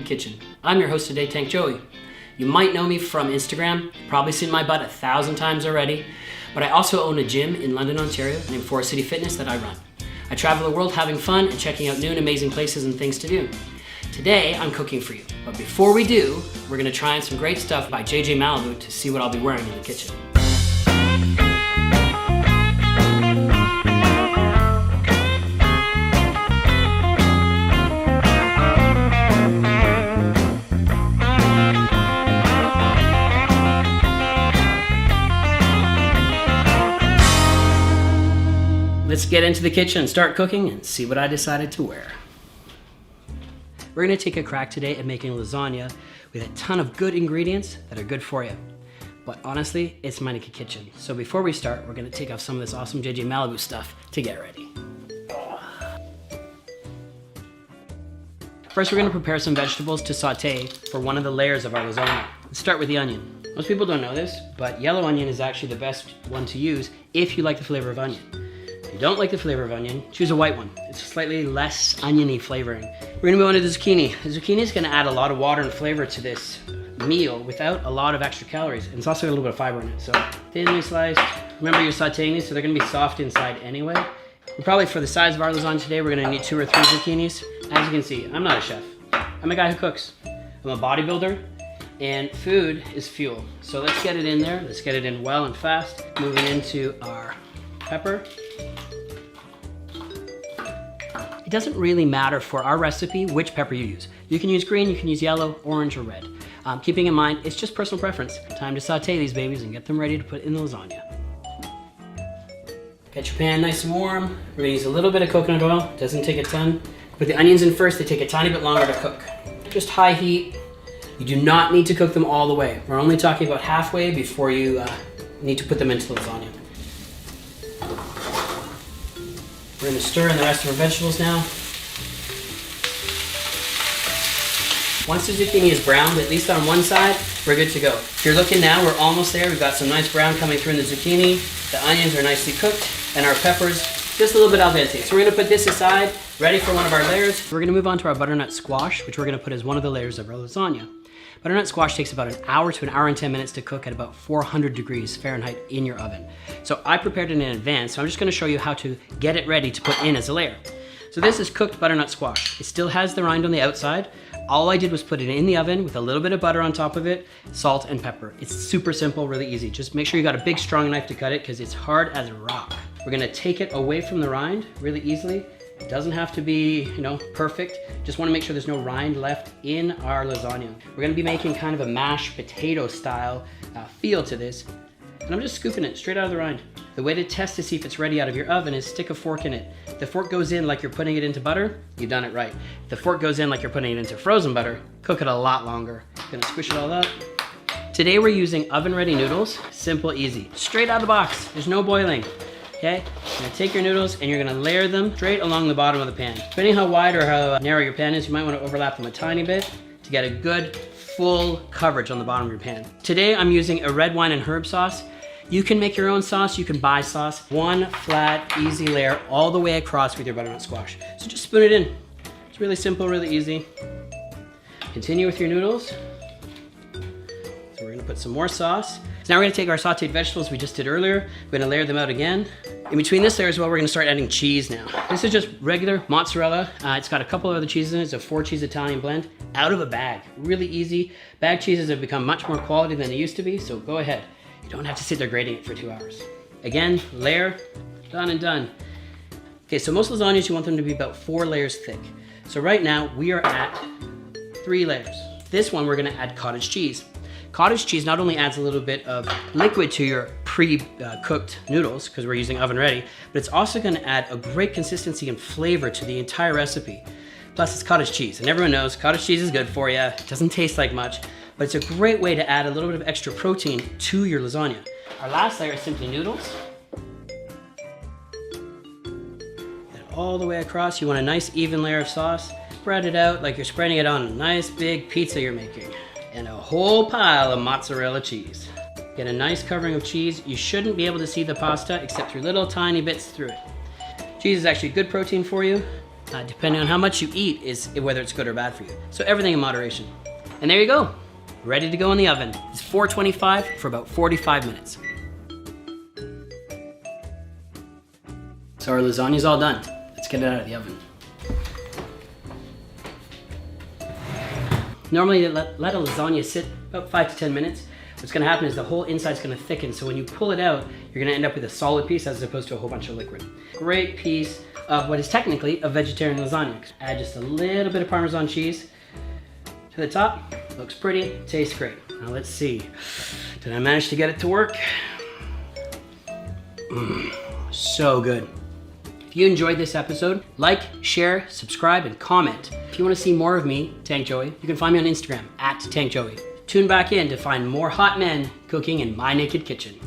kitchen. I'm your host today, Tank Joey. You might know me from Instagram, probably seen my butt 1,000 times already, but I also own a gym in London, Ontario named Forest City Fitness that I run. I travel the world having fun and checking out new and amazing places and things to do. Today, I'm cooking for you, but before we do, we're gonna try on some great stuff by MALIBU to see what I'll be wearing in the kitchen. Let's get into the kitchen, start cooking, and see what I decided to wear. We're gonna take a crack today at making lasagna with a ton of good ingredients that are good for you. But honestly, it's my kitchen. So before we start, we're gonna take off some of this awesome MALIBU stuff to get ready. First, we're gonna prepare some vegetables to saute for one of the layers of our lasagna. Let's start with the onion. Most people don't know this, but yellow onion is actually the best one to use if you like the flavor of onion. If you don't like the flavor of onion, choose a white one. It's slightly less oniony flavoring. We're gonna move on to the zucchini. The zucchini is gonna add a lot of water and flavor to this meal without a lot of extra calories. And it's also got a little bit of fiber in it. So thinly sliced. Remember, you're sauteing these, so they're gonna be soft inside anyway. And probably for the size of our lasagna today, we're gonna need 2 or 3 zucchinis. As you can see, I'm not a chef. I'm a guy who cooks. I'm a bodybuilder, and food is fuel. So let's get it in there. Let's get it in well and fast. Moving into our pepper. It doesn't really matter for our recipe which pepper you use. You can use green, you can use yellow, orange, or red. Keeping in mind, it's just personal preference. Time to saute these babies and get them ready to put in the lasagna. Get your pan nice and warm. We're gonna use a little bit of coconut oil, doesn't take a ton. Put the onions in first, they take a tiny bit longer to cook. Just high heat. You do not need to cook them all the way. We're only talking about halfway before you need to put them into the lasagna. We're gonna stir in the rest of our vegetables now. Once the zucchini is browned, at least on one side, we're good to go. If you're looking now, we're almost there. We've got some nice brown coming through in the zucchini. The onions are nicely cooked, and our peppers just a little bit al dente. So we're gonna put this aside, ready for one of our layers. We're gonna move on to our butternut squash, which we're gonna put as one of the layers of our lasagna. Butternut squash takes about 1 hour to 1 hour and 10 minutes to cook at about 400 degrees Fahrenheit in your oven. So I prepared it in advance, so I'm just gonna show you how to get it ready to put in as a layer. So this is cooked butternut squash. It still has the rind on the outside. All I did was put it in the oven with a little bit of butter on top of it, salt and pepper. It's super simple, really easy. Just make sure you got a big strong knife to cut it because it's hard as a rock. We're gonna take it away from the rind really easily. It doesn't have to be, perfect. Just wanna make sure there's no rind left in our lasagna. We're gonna be making kind of a mashed potato style feel to this. And I'm just scooping it straight out of the rind. The way to test to see if it's ready out of your oven is stick a fork in it. If the fork goes in like you're putting it into butter, you've done it right. If the fork goes in like you're putting it into frozen butter, cook it a lot longer. Gonna squish it all up. Today we're using oven-ready noodles. Simple, easy. Straight out of the box, there's no boiling. Okay, you're gonna take your noodles and you're gonna layer them straight along the bottom of the pan. Depending how wide or how narrow your pan is, you might wanna overlap them a tiny bit to get a good full coverage on the bottom of your pan. Today I'm using a red wine and herb sauce. You can make your own sauce, you can buy sauce. One flat, easy layer all the way across with your butternut squash. So just spoon it in. It's really simple, really easy. Continue with your noodles. So we're gonna put some more sauce. So now we're gonna take our sauteed vegetables we just did earlier. We're gonna layer them out again. In between this layer as well, we're gonna start adding cheese now. This is just regular mozzarella. It's got a couple of other cheeses in it. It's a 4-cheese Italian blend out of a bag. Really easy. Bag cheeses have become much more quality than they used to be, so go ahead. You don't have to sit there grating it for 2 hours. Again, layer, done and done. Okay, so most lasagnas, you want them to be about 4 layers thick. So right now, we are at 3 layers. This one, we're gonna add cottage cheese. Cottage cheese not only adds a little bit of liquid to your pre-cooked noodles, because we're using oven ready, but it's also gonna add a great consistency and flavor to the entire recipe. Plus it's cottage cheese, and everyone knows cottage cheese is good for you. It doesn't taste like much, but it's a great way to add a little bit of extra protein to your lasagna. Our last layer is simply noodles. Get it all the way across. You want a nice even layer of sauce. Spread it out like you're spreading it on a nice big pizza you're making. And a whole pile of mozzarella cheese. Get a nice covering of cheese. You shouldn't be able to see the pasta except through little tiny bits through it. Cheese is actually good protein for you. depending on how much you eat is whether it's good or bad for you. So everything in moderation. And there you go, ready to go in the oven. It's 425 for about 45 minutes. So our lasagna's all done. Let's get it out of the oven. Normally let a lasagna sit about 5 to 10 minutes. What's gonna happen is the whole inside's gonna thicken, so when you pull it out, you're gonna end up with a solid piece as opposed to a whole bunch of liquid. Great piece of what is technically a vegetarian lasagna. Add just a little bit of Parmesan cheese to the top. Looks pretty, tastes great. Now let's see. Did I manage to get it to work? So good. If you enjoyed this episode, like, share, subscribe, and comment. If you want to see more of me, Tank Joey, you can find me on Instagram @TankJoey. Tune back in to find more hot men cooking in my naked kitchen.